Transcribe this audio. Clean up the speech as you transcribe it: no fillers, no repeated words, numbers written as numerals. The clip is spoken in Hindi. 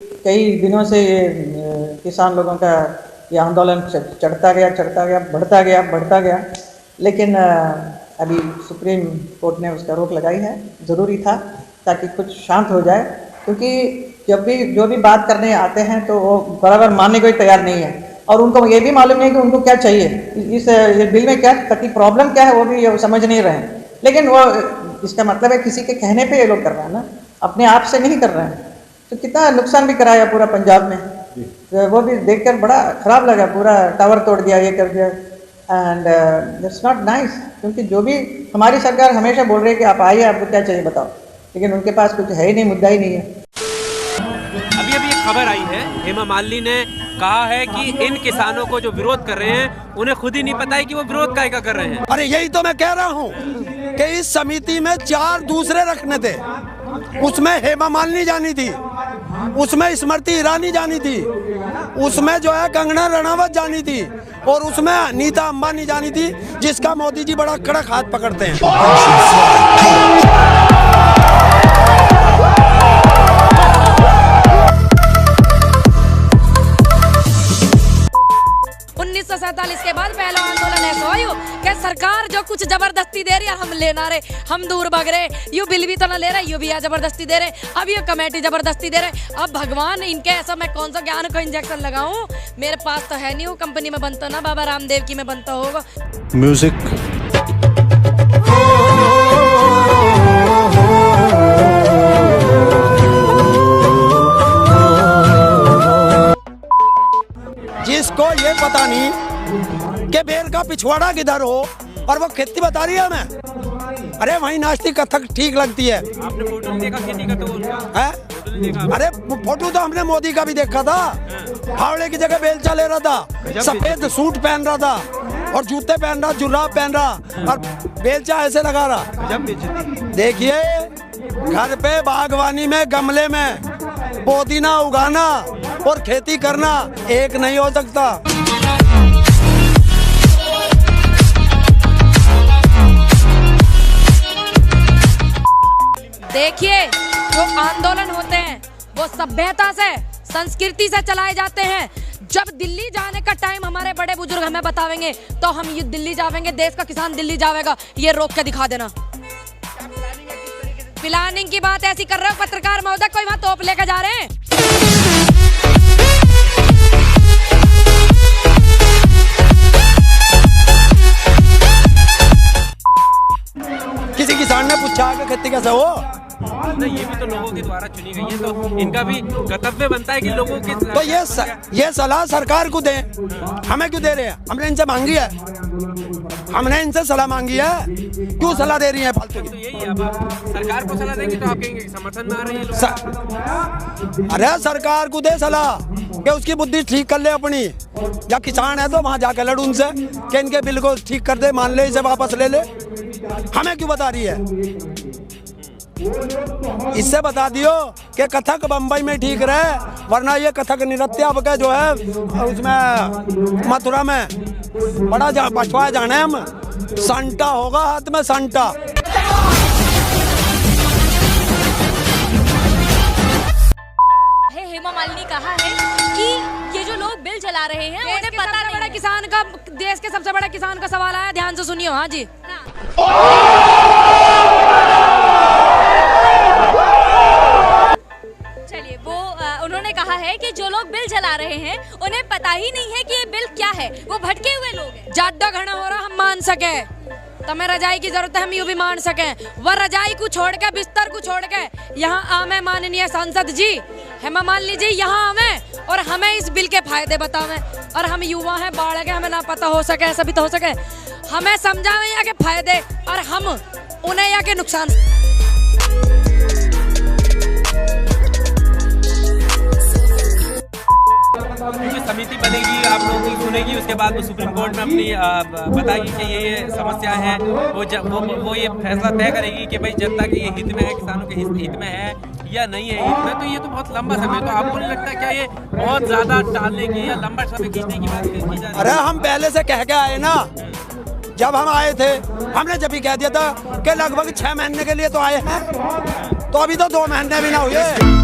कई दिनों से ये किसान लोगों का ये आंदोलन चढ़ता गया, बढ़ता गया, लेकिन अभी सुप्रीम कोर्ट ने उसका रोक लगाई है। ज़रूरी था ताकि कुछ शांत हो जाए, क्योंकि जो भी बात करने आते हैं तो वो बराबर मानने को ही तैयार नहीं है, और उनको ये भी मालूम नहीं कि उनको क्या चाहिए, इस बिल में क्या प्रॉब्लम क्या है वो भी समझ नहीं रहे हैं। लेकिन वो इसका मतलब है किसी के कहने पे ये लोग कर रहे हैं ना, अपने आप से नहीं कर रहे हैं। तो कितना नुकसान भी कराया पूरा पंजाब में, तो वो भी देखकर बड़ा ख़राब लगा। पूरा टावर तोड़ दिया, ये कर दिया, एंड दैट्स नॉट नाइस। क्योंकि जो भी हमारी सरकार हमेशा बोल रही है कि आप आइए, आपको क्या चाहिए बताओ, लेकिन उनके पास कुछ है ही नहीं, मुद्दा ही नहीं है। अभी एक खबर आई है, हेमा मालिनी ने कहा है कि इन किसानों को जो विरोध कर रहे हैं उन्हें खुद ही नहीं पता है कि वो विरोध काहे का कर रहे हैं। अरे यही तो मैं कह रहा हूँ कि इस समिति में 4 दूसरे रखने थे। उसमें हेमा मालिनी जानी थी, उसमें स्मृति ईरानी जानी थी, उसमें जो है कंगना रणावत जानी थी, और उसमें नीता अंबानी जानी थी, जिसका मोदी जी बड़ा कड़क हाथ पकड़ते हैं। 1947 के बाद पहला आंदोलन ऐसा हुआ कि सरकार जो कुछ जबरदस्ती दे रही है हम लेना रहे, हम दूर भाग रहे, यू बिल भी तो ना ले रहे, यू भी जबरदस्ती दे रहे, अब ये कमेटी जबरदस्ती दे रहे। अब भगवान इनके ऐसा मैं कौन सा ज्ञान को इंजेक्शन लगाऊं, मेरे पास तो है नहीं, वो कंपनी में बनता ना बाबा रामदेव की में बनता होगा। म्यूजिक जिसको ये पता नहीं कि बेर का पिछवाड़ा किधर हो, और वो खेती बता रही है हमें। अरे वही नाचती कथक ठीक लगती है। आपने फोटो नहीं देखा खेती का? तो है? अरे फोटो तो हमने मोदी का भी देखा था, फावड़े की जगह बेलचा ले रहा था, सफेद सूट पहन रहा था और जूते पहन रहा, जुराब पहन रहा, और बेलचा ऐसे लगा रहा। देखिए, घर पे बागवानी में गमले में पुदीना उगाना और खेती करना एक नहीं हो सकता। देखिए, जो आंदोलन होते हैं वो सभ्यता से, संस्कृति से चलाए जाते हैं। जब दिल्ली जाने का टाइम हमारे बड़े बुजुर्ग हमें बतावेंगे तो हम ये दिल्ली जावेंगे, देश का किसान दिल्ली जाएगा, ये रोक के दिखा देना। प्लानिंग की बात ऐसी कर रहे हो पत्रकार महोदय, कोई वहां तोप लेकर जा रहे हैं। किसी किसान ने पूछा कि खेती कैसे हो? नहीं, ये भी तो लोगों के द्वारा चुनी गई है, तो इनका भी कर्तव्य बनता है कि लोगों के तो ये सलाह सरकार को दें, हमें क्यों दे रहे हैं? हमने इनसे मांगी है, हमने इनसे सलाह मांगी है, क्यों सलाह दे रही है फालतू की? तो यही है, अब आप सरकार को सलाह देंगे तो आप कहेंगे समर्थन में आ रहे हैं लोग। अरे सरकार को दे सलाह कि उसकी बुद्धि ठीक कर ले अपनी, या किसान है तो वहां जाकर लड़ उनसे कि इनके बिल को ठीक कर दे, मान ले, इसे वापस ले ले। हमें क्यों बता रही है? इससे बता दियो कि कथक बम्बई में ठीक रहे, वरना ये कथक नृत्य अब का जो है उसमें मथुरा में बड़ा बछवा जाने हम, संटा होगा हाथ में संटा। हेमा मालिनी कहा है कि ये जो लोग बिल चला रहे हैं उन्हें पता नहीं है। किसान का, देश के सबसे बड़ा किसान का सवाल आया, ध्यान से सुनियो। हाँ जी, चलिए, वो उन्होंने कहा है कि जो लोग बिल चला रहे हैं उन्हें पता ही नहीं है कि ये बिल क्या है, वो भटके हुए लोग हैं। ज्यादा घना हो रहा हम मान सके, तमें रजाई की जरूरत है हम यू भी मान सके, वह रजाई को छोड़ के, बिस्तर को छोड़ के यहाँ आवे माननीय सांसद जी हेमा मालिनी जी, यहाँ आवे और हमें इस बिल के फायदे बतावे। और हम युवा हैं, बाढ़ के हमें ना पता हो सके, ऐसा भी तो हो सके, हमें समझावे यहाँ के फायदे और हम उन्हें यहाँ के नुकसान। समिति बनेगी, आप लोगों की सुनेगी, उसके बाद वो सुप्रीम कोर्ट में अपनी बताएगी कि ये समस्या है, वो ये फैसला तय करेगी कि भाई जनता के ये हित में है, किसानों के हित में है या नहीं है हित में। तो ये तो बहुत लंबा समय, तो आपको नहीं लगता क्या ये बहुत ज्यादा टालने की या लंबा समय खींचने की बात की जा रही है? अरे हम पहले से कह के आए ना, जब हम आए थे हमने जब भी कह दिया था कि लगभग 6 महीने के लिए तो आए हैं, तो अभी तो 2 महीने भी ना हुए।